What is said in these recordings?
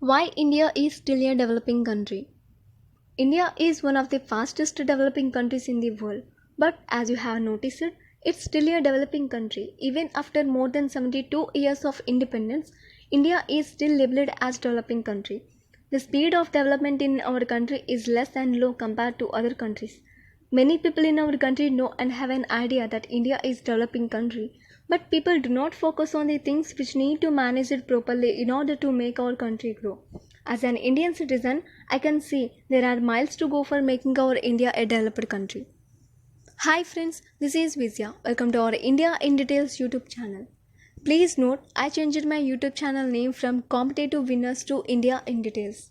Why India is still a developing country? India is one of the fastest developing countries in the world, but as you have noticed, it's still a developing country. Even after more than 72 years of independence, India is still labeled as developing country. The speed of development in our country is less and low compared to other countries. Many people in our country know and have an idea that India is developing country, but people do not focus on the things which need to manage it properly in order to make our country grow. As an Indian citizen, I can see there are miles to go for making our India a developed country. Hi friends, this is Vizya. Welcome to our India in Details YouTube channel. Please note, I changed my YouTube channel name from Competitive Winners to India in Details.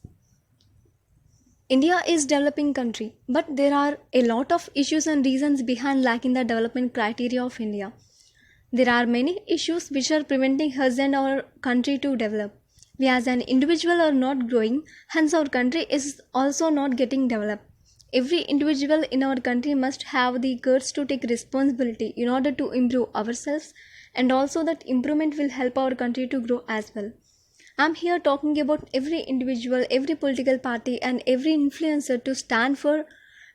India is developing country, but there are a lot of issues and reasons behind lacking the development criteria of India. There are many issues which are preventing us and our country to develop. We as an individual are not growing, hence our country is also not getting developed. Every individual in our country must have the guts to take responsibility in order to improve ourselves, and also that improvement will help our country to grow as well. I'm here talking about every individual, every political party, and every influencer to stand for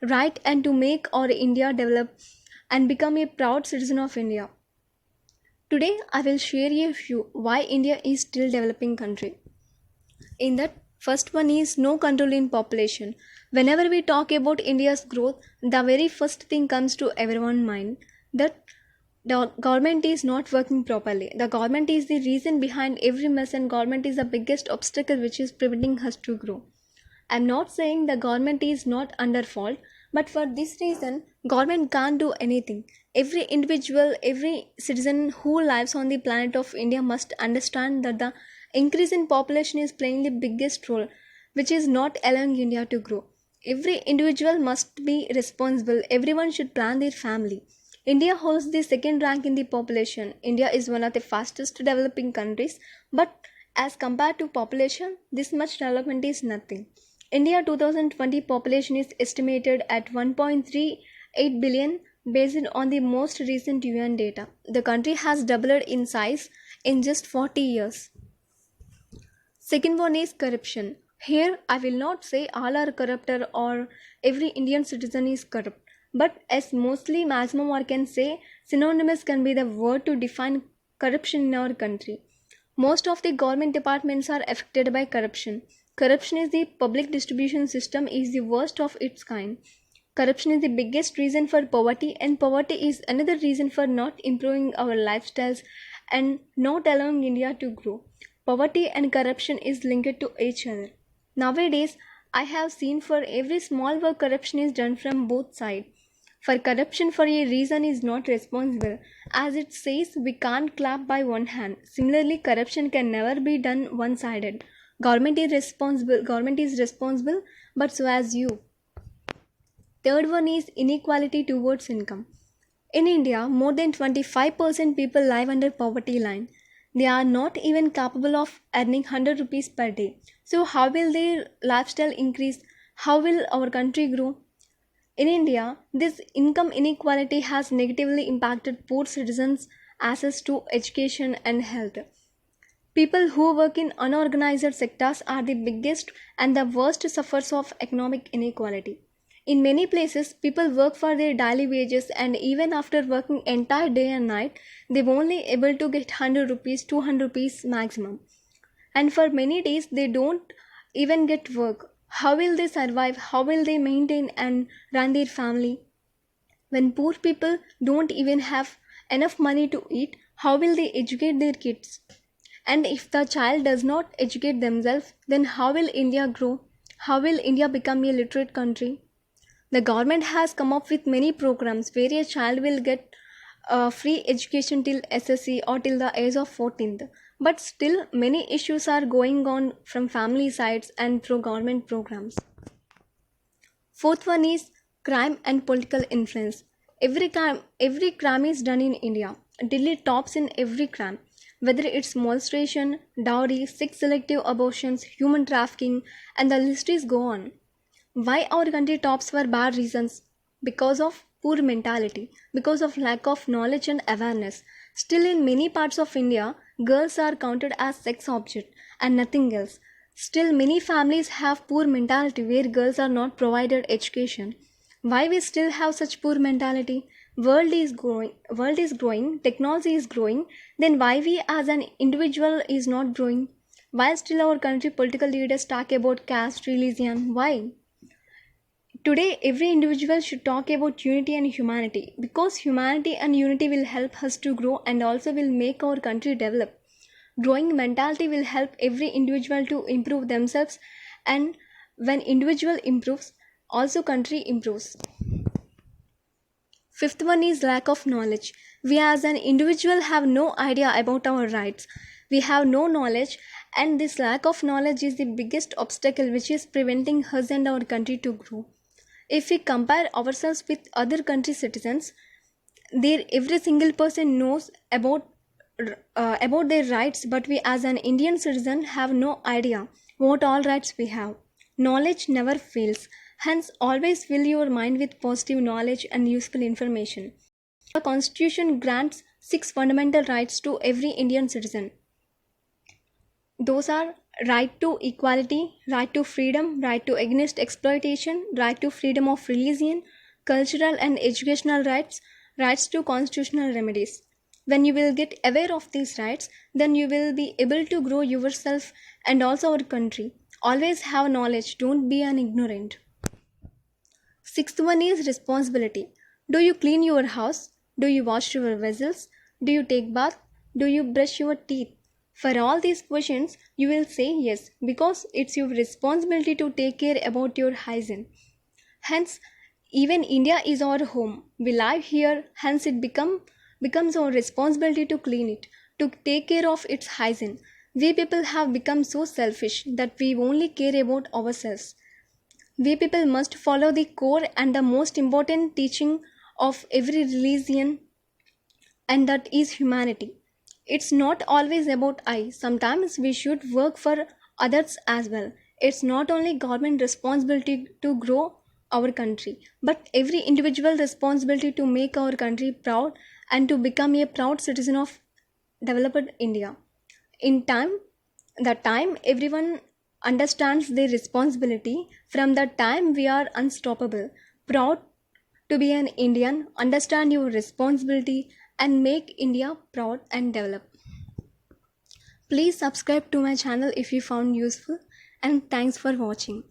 right and to make our India develop and become a proud citizen of India. Today, I will share a few why India is still developing country. In that, first one is no control in population. Whenever we talk about India's growth, the very first thing comes to everyone's mind that the government is not working properly. The government is the reason behind every mess, and government is the biggest obstacle which is preventing us to grow. I'm not saying the government is not under fault, but for this reason, government can't do anything. Every individual, every citizen who lives on the planet of India must understand that the increase in population is playing the biggest role, which is not allowing India to grow. Every individual must be responsible. Everyone should plan their family. India holds the second rank in the population. India is one of the fastest developing countries, but as compared to population, this much development is nothing. India 2020 population is estimated at 1.38 billion based on the most recent UN data. The country has doubled in size in just 40 years. Second one is corruption. Here I will not say all are corrupt or every Indian citizen is corrupt, but as mostly maximum or can say synonymous can be the word to define corruption in our country. Most of the government departments are affected by corruption. Corruption is the public distribution system is the worst of its kind. Corruption is the biggest reason for poverty, and poverty is another reason for not improving our lifestyles and not allowing India to grow. Poverty and corruption is linked to each other. Nowadays, I have seen for every small work corruption is done from both sides. For corruption for a reason is not responsible. As it says, we can't clap by one hand. Similarly, corruption can never be done one-sided. Government is responsible, but so as you. Third one is inequality towards income. In India, more than 25% people live under poverty line. They are not even capable of earning 100 rupees per day. So how will their lifestyle increase? How will our country grow? In India, this income inequality has negatively impacted poor citizens' access to education and health. People who work in unorganized sectors are the biggest and the worst sufferers of economic inequality. In many places, people work for their daily wages, and even after working entire day and night, they're only able to get 100 rupees, 200 rupees maximum. And for many days, they don't even get work. How will they survive? How will they maintain and run their family? When poor people don't even have enough money to eat, how will they educate their kids? And if the child does not educate themselves, then how will India grow? How will India become a literate country? The government has come up with many programs where a child will get free education till SSC or till the age of 14th. But still, many issues are going on from family sides and through government programs. Fourth one is crime and political influence. Every crime is done in India. Delhi tops in every crime, whether it's molestation, dowry, sex selective abortions, human trafficking, and the list is go on. Why our country tops for bad reasons? Because of poor mentality, because of lack of knowledge and awareness. Still, in many parts of India, girls are counted as sex object and nothing else. Still, many families have poor mentality where girls are not provided education. Why we still have such poor mentality? World is growing, technology is growing, then why we as an individual is not growing? Why still our country political leaders talk about caste, religion? Why? Today, every individual should talk about unity and humanity because humanity and unity will help us to grow and also will make our country develop. Growing mentality will help every individual to improve themselves, and when individual improves, also country improves. Fifth one is lack of knowledge. We as an individual have no idea about our rights. We have no knowledge, and this lack of knowledge is the biggest obstacle which is preventing us and our country to grow. If we compare ourselves with other country citizens, there every single person knows about their rights, but we as an Indian citizen have no idea what all rights we have. Knowledge never fails, hence always fill your mind with positive knowledge and useful information. The constitution grants 6 fundamental rights to every Indian citizen. Those are right to equality, right to freedom, right to against exploitation, right to freedom of religion, cultural and educational rights, rights to constitutional remedies. When you will get aware of these rights, then you will be able to grow yourself and also our country. Always have knowledge, don't be an ignorant. Sixth one is responsibility. Do you clean your house? Do you wash your vessels? Do you take bath? Do you brush your teeth? For all these questions, you will say yes because it's your responsibility to take care about your hygiene. Hence, even India is our home. We live here, hence it becomes our responsibility to clean it, to take care of its hygiene. We people have become so selfish that we only care about ourselves. We people must follow the core and the most important teaching of every religion, and that is humanity. It's not always about I. Sometimes we should work for others as well. It's not only government responsibility to grow our country, but every individual responsibility to make our country proud and to become a proud citizen of developed India. In time, the time everyone understands their responsibility, from the time we are unstoppable, proud to be an Indian, understand your responsibility and make India proud and develop. Please subscribe to my channel if you found useful, and thanks for watching.